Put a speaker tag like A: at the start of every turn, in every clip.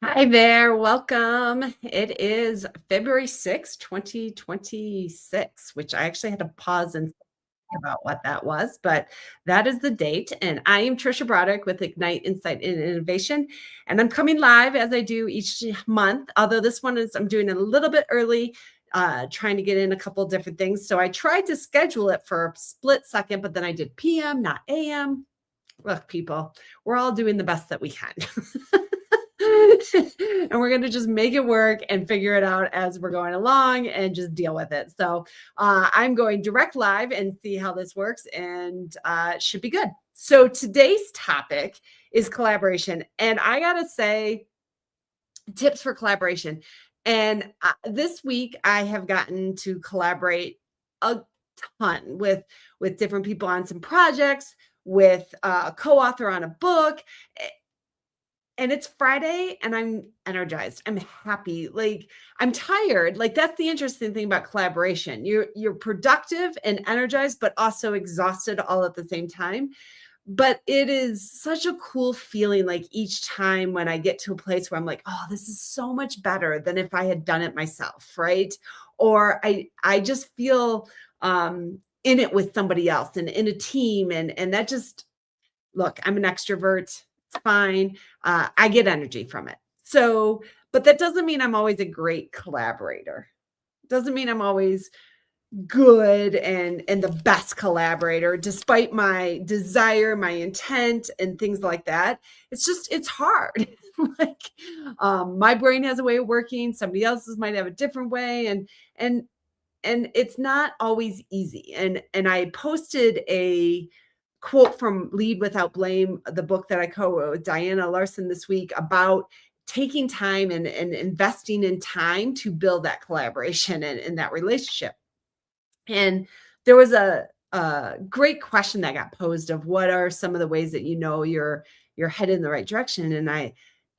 A: Hi there, welcome. It is February 6th, 2026, which I actually had to pause and think about what that was, but that is the date. And I am Trisha Broderick with Ignite Insight and Innovation. And I'm coming live as I do each month, although this one is I'm doing it a little bit early, trying to get in a couple different things. So I tried to schedule it for a split second, but then I did PM, not AM. Look, people, we're all doing the best that we can. And we're going to just make it work and figure it out as we're going along and just deal with it. So I'm going direct live and see how this works, and it should be good. So today's topic is collaboration. And I got to say, tips for collaboration. And this week I have gotten to collaborate a ton with different people on some projects, with a co-author on a book, and it's Friday and I'm energized. I'm happy. Like, I'm tired. Like, that's the interesting thing about collaboration. You're productive and energized, but also exhausted all at the same time. But it is such a cool feeling, like each time when I get to a place where I'm like, oh, this is so much better than if I had done it myself, right? Or I just feel in it with somebody else and in a team. And that just, look, I'm an extrovert. It's fine. I get energy from it. So, but that doesn't mean I'm always a great collaborator. Doesn't mean I'm always good and the best collaborator, despite my desire, my intent, and things like that. It's hard. Like, my brain has a way of working. Somebody else's might have a different way, and it's not always easy. And I posted a quote from Lead Without Blame, the book that I co-wrote with Diana Larson this week, about taking time and investing in time to build that collaboration and that relationship. And there was a great question that got posed of what are some of the ways that you know you're headed in the right direction.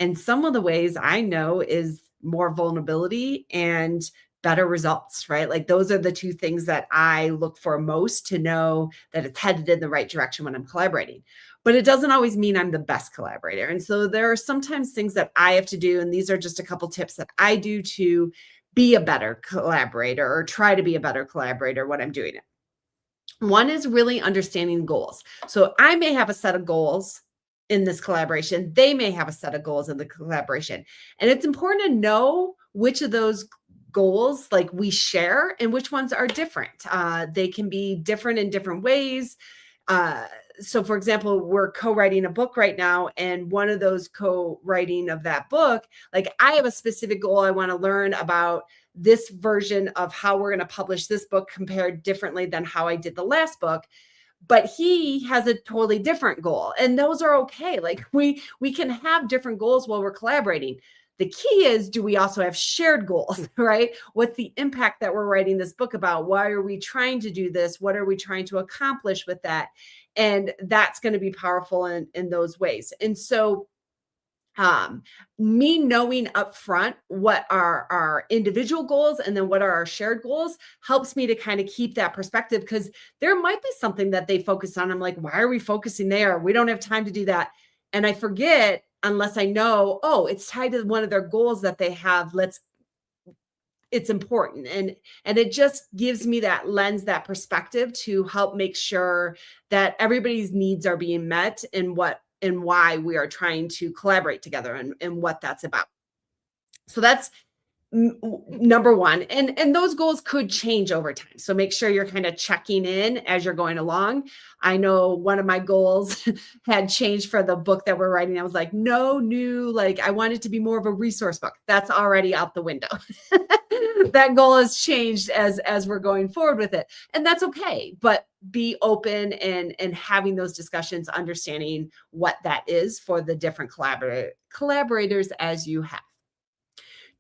A: And some of the ways I know is more vulnerability and better results, right? Like, those are the two things that I look for most to know that it's headed in the right direction when I'm collaborating. But it doesn't always mean I'm the best collaborator. And so there are sometimes things that I have to do. And these are just a couple tips that I do to be a better collaborator or try to be a better collaborator when I'm doing it. One is really understanding goals. So I may have a set of goals in this collaboration. They may have a set of goals in the collaboration. And it's important to know which of those goals like we share and which ones are different. They can be different in different ways. So for example, we're co-writing a book right now, and one of those co-writing of that book, like, I have a specific goal. I want to learn about this version of how we're going to publish this book compared differently than how I did the last book. But he has a totally different goal, and those are okay. Like, we can have different goals while we're collaborating. The key is, do we also have shared goals, right? What's the impact that we're writing this book about? Why are we trying to do this? What are we trying to accomplish with that? And that's going to be powerful in those ways. And so me knowing upfront what are our individual goals and then what are our shared goals helps me to kind of keep that perspective, because there might be something that they focus on. I'm like, why are we focusing there? We don't have time to do that. And I forget, unless I know, oh, it's tied to one of their goals that they have. It's important. And it just gives me that lens, that perspective to help make sure that everybody's needs are being met and why we are trying to collaborate together and what that's about. So that's number one. And those goals could change over time. So make sure you're kind of checking in as you're going along. I know one of my goals had changed for the book that we're writing. I was like, no new, like, I want it to be more of a resource book. That's already out the window. That goal has changed as we're going forward with it. And that's okay. But be open and having those discussions, understanding what that is for the different collaborators as you have.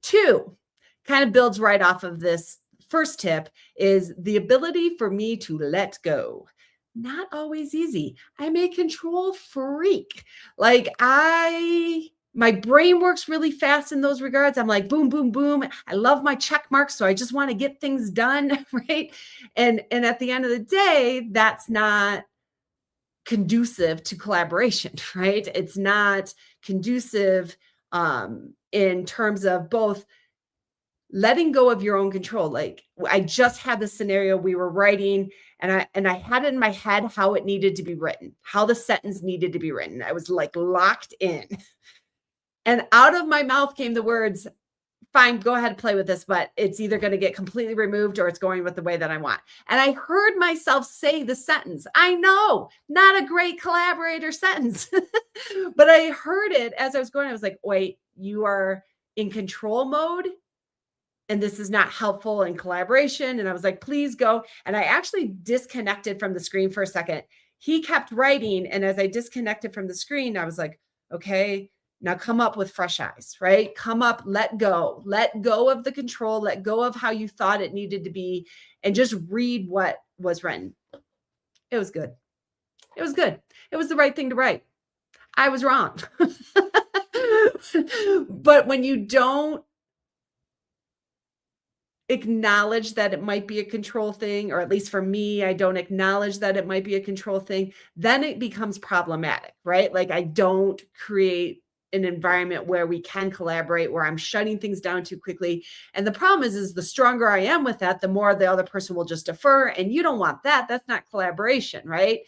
A: Two, kind of builds right off of this first tip, is the ability for me to let go. Not always easy. I'm a control freak. Like, my brain works really fast in those regards. I'm like, boom, boom, boom. I love my check marks, so I just want to get things done, right? And at the end of the day, that's not conducive to collaboration, right? It's not conducive in terms of both letting go of your own control. Like I just had this scenario we were writing and I had it in my head how it needed to be written, how the sentence needed to be written. I was like locked in. And out of my mouth came the words, fine, go ahead and play with this, but it's either going to get completely removed or it's going with the way that I want. And I heard myself say the sentence. I know, not a great collaborator sentence, but I heard it as I was going. I was like, wait, you are in control mode and this is not helpful in collaboration. And I was like, please go. And I actually disconnected from the screen for a second. He kept writing. And as I disconnected from the screen, I was like, okay, now come up with fresh eyes, right? Come up, let go of the control, let go of how you thought it needed to be, and just read what was written. It was good. It was good. It was the right thing to write. I was wrong. But when you don't acknowledge that it might be a control thing, or at least for me, I don't acknowledge that it might be a control thing, then it becomes problematic, right? Like I don't create an environment where we can collaborate, where I'm shutting things down too quickly. And the problem is the stronger I am with that, the more the other person will just defer. And you don't want that. That's not collaboration, right?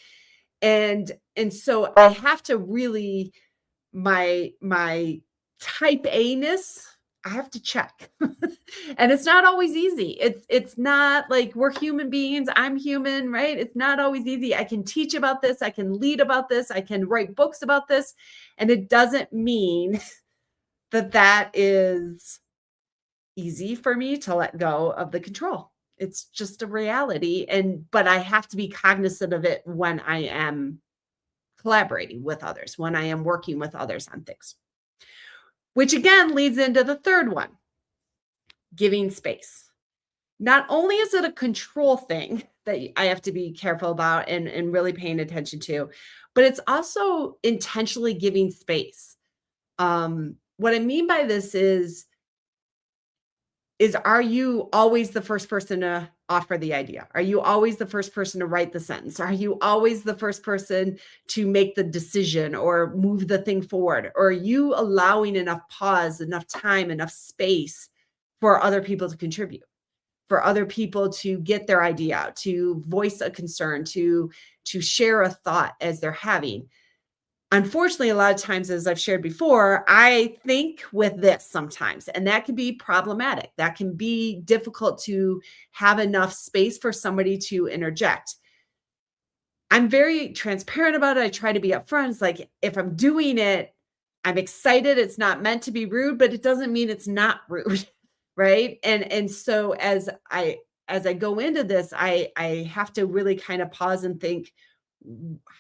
A: And so I have to really, my type A-ness, I have to check. And it's not always easy. It's not like we're human beings. I'm human, right? It's not always easy. I can teach about this. I can lead about this. I can write books about this. And it doesn't mean that that is easy for me to let go of the control. It's just a reality. But I have to be cognizant of it when I am collaborating with others, when I am working with others on things. Which again leads into the third one, giving space. Not only is it a control thing that I have to be careful about and really paying attention to, but it's also intentionally giving space. What I mean by this is are you always the first person to offer the idea? Are you always the first person to write the sentence? Are you always the first person to make the decision or move the thing forward? Or are you allowing enough pause, enough time, enough space for other people to contribute, for other people to get their idea out, to voice a concern, to share a thought as they're having? Unfortunately, a lot of times, as I've shared before, I think with this sometimes, and that can be problematic. That can be difficult to have enough space for somebody to interject. I'm very transparent about it. I try to be upfront. It's like, if I'm doing it, I'm excited. It's not meant to be rude, but it doesn't mean it's not rude, right? And so as I go into this, I have to really kind of pause and think,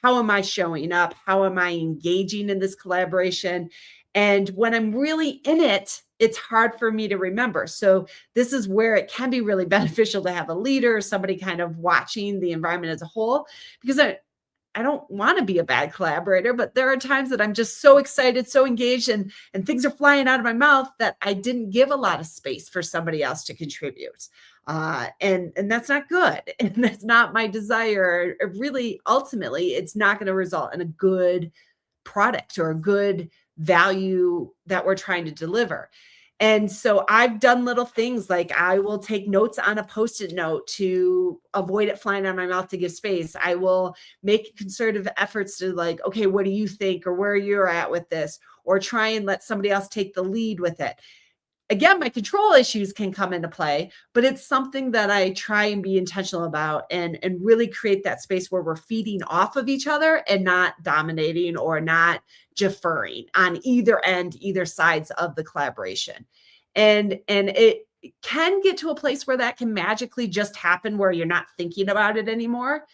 A: how am I showing up? How am I engaging in this collaboration? And when I'm really in it, it's hard for me to remember. So this is where it can be really beneficial to have a leader, somebody kind of watching the environment as a whole, because I don't want to be a bad collaborator, but there are times that I'm just so excited, so engaged, and things are flying out of my mouth that I didn't give a lot of space for somebody else to contribute. And that's not good. And that's not my desire. Really, ultimately, it's not going to result in a good product or a good value that we're trying to deliver. And so I've done little things like I will take notes on a Post-it note to avoid it flying out of my mouth to give space. I will make concerted efforts to like, okay, what do you think, or where you're at with this, or try and let somebody else take the lead with it. Again, my control issues can come into play, but it's something that I try and be intentional about and really create that space where we're feeding off of each other and not dominating or not deferring on either end, either sides of the collaboration. And it can get to a place where that can magically just happen where you're not thinking about it anymore.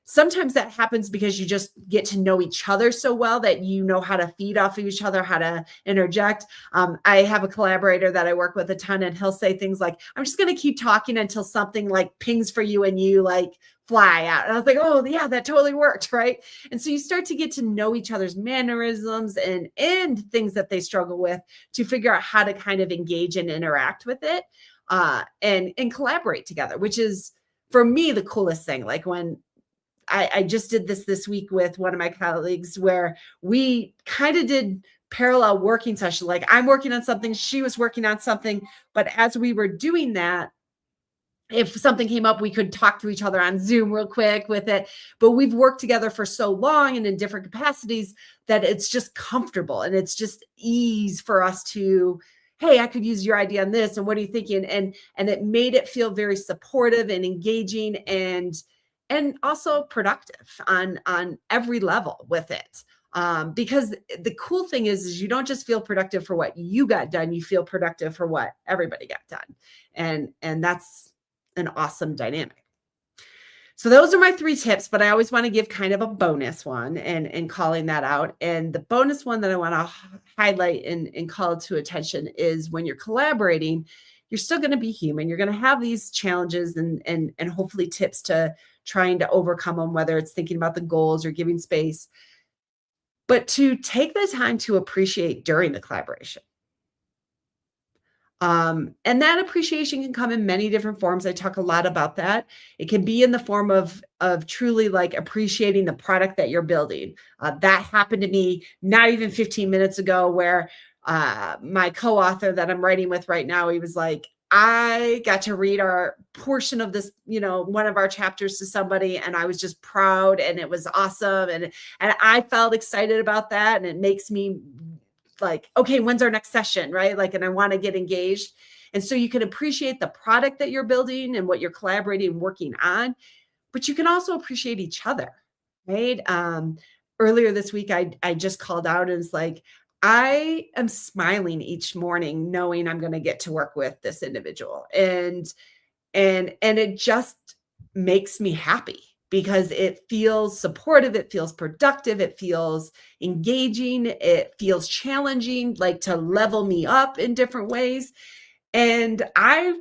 A: Sometimes that happens because you just get to know each other so well that you know how to feed off of each other, how to interject. I have a collaborator that I work with a ton, and he'll say things like, I'm just going to keep talking until something like pings for you and you like fly out. And I was like, oh yeah, that totally worked. Right. And so you start to get to know each other's mannerisms and things that they struggle with to figure out how to kind of engage and interact with it and collaborate together, which is for me the coolest thing. Like when I just did this week with one of my colleagues where we kind of did parallel working session. Like I'm working on something, she was working on something, but as we were doing that, if something came up, we could talk to each other on Zoom real quick with it. But we've worked together for so long and in different capacities that it's just comfortable and it's just ease for us to, hey, I could use your idea on this. And what are you thinking? And it made it feel very supportive and engaging and also productive on every level with it. Because the cool thing is you don't just feel productive for what you got done, you feel productive for what everybody got done. And that's an awesome dynamic. So those are my 3 tips, but I always want to give kind of a bonus one and calling that out. And the bonus one that I want to highlight and call to attention is when you're collaborating, you're still going to be human. You're going to have these challenges and hopefully tips to trying to overcome them, whether it's thinking about the goals or giving space, but to take the time to appreciate during the collaboration. And that appreciation can come in many different forms. I talk a lot about that. It can be in the form of truly like appreciating the product that you're building. That happened to me not even 15 minutes ago, where my co-author that I'm writing with right now, he was like, I got to read our portion of this, one of our chapters to somebody, and I was just proud, and it was awesome, and I felt excited about that, and it makes me like, okay, when's our next session, right? Like, and I want to get engaged. And so you can appreciate the product that you're building and what you're collaborating and working on, but you can also appreciate each other, right? Earlier this week, I just called out and it's like, I am smiling each morning knowing I'm going to get to work with this individual. And it just makes me happy because it feels supportive, it feels productive, it feels engaging, it feels challenging, like to level me up in different ways. And I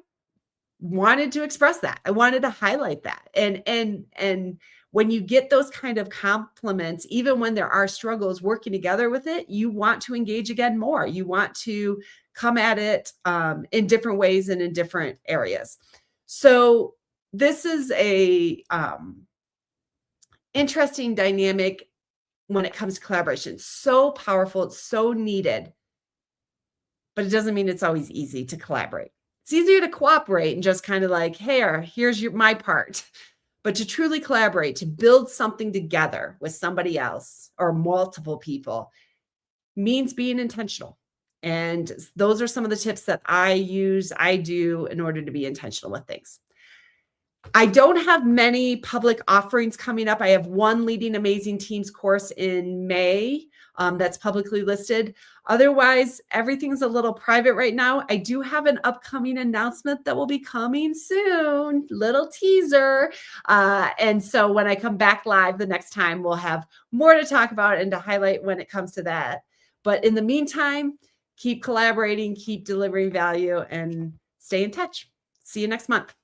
A: wanted to express that. I wanted to highlight that. And when you get those kind of compliments, even when there are struggles working together with it, you want to engage again more. You want to come at it in different ways and in different areas. So this is a interesting dynamic when it comes to collaboration. So powerful, it's so needed, but it doesn't mean it's always easy to collaborate. It's easier to cooperate and just kind of like, hey, here's my part. But to truly collaborate, to build something together with somebody else or multiple people means being intentional. And those are some of the tips that I do in order to be intentional with things. I don't have many public offerings coming up. I have one Leading Amazing Teams course in May that's publicly listed. Otherwise, everything's a little private right now. I do have an upcoming announcement that will be coming soon, little teaser. And so when I come back live the next time, we'll have more to talk about and to highlight when it comes to that. But in the meantime, keep collaborating, keep delivering value, and stay in touch. See you next month.